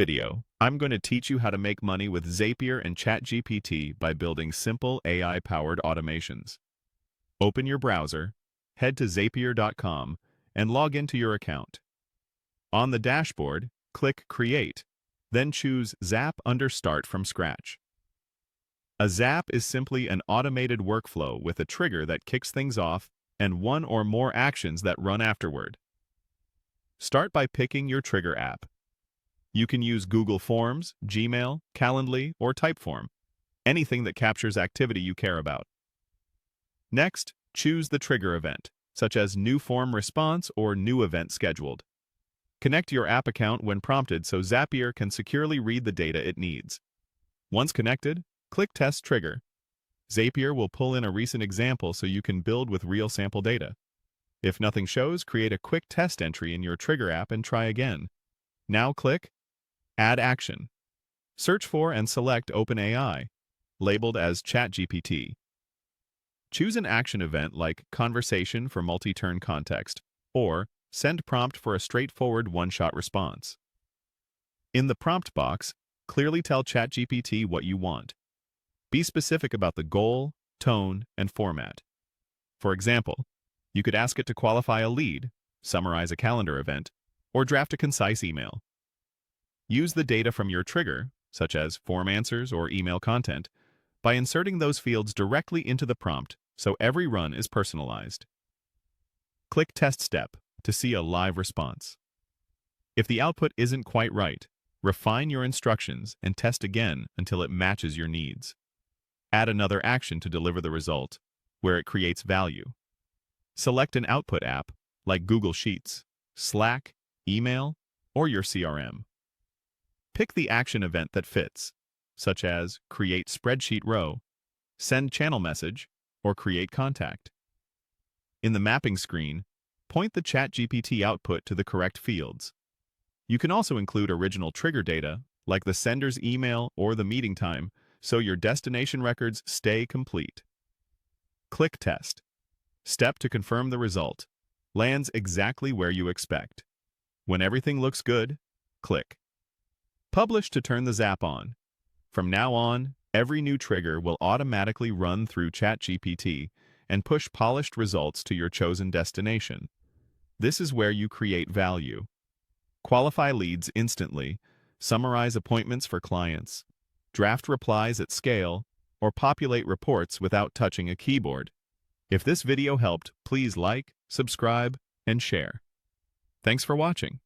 Video, I'm going to teach you how to make money with Zapier and ChatGPT by building simple AI-powered automations. Open your browser, head to Zapier.com, and log into your account. On the dashboard, click Create, then choose Zap under Start from Scratch. A zap is simply an automated workflow with a trigger that kicks things off and one or more actions that run afterward. Start by picking your trigger app. You can use Google Forms, Gmail, Calendly, or Typeform, anything that captures activity you care about. Next, choose the trigger event, such as New Form Response or New Event Scheduled. Connect your app account when prompted so Zapier can securely read the data it needs. Once connected, click Test Trigger. Zapier will pull in a recent example so you can build with real sample data. If nothing shows, create a quick test entry in your trigger app and try again. Now click Add Action. Search for and select OpenAI, labeled as ChatGPT. Choose an action event like Conversation for multi-turn context, or Send Prompt for a straightforward one-shot response. In the prompt box, clearly tell ChatGPT what you want. Be specific about the goal, tone, and format. For example, you could ask it to qualify a lead, summarize a calendar event, or draft a concise email. Use the data from your trigger, such as form answers or email content, by inserting those fields directly into the prompt so every run is personalized. Click Test Step to see a live response. If the output isn't quite right, refine your instructions and test again until it matches your needs. Add another action to deliver the result, where it creates value. Select an output app like Google Sheets, Slack, email, or your CRM. Pick the action event that fits, such as Create Spreadsheet Row, Send Channel Message, or Create Contact. In the mapping screen, point the ChatGPT output to the correct fields. You can also include original trigger data, like the sender's email or the meeting time, so your destination records stay complete. Click Test. Step to confirm the result. Lands exactly where you expect. When everything looks good, click Publish to turn the zap on. From now on, every new trigger will automatically run through ChatGPT and push polished results to your chosen destination. This is where you create value. Qualify leads instantly, summarize appointments for clients, draft replies at scale, or populate reports without touching a keyboard. If this video helped, please like, subscribe, and share. Thanks for watching.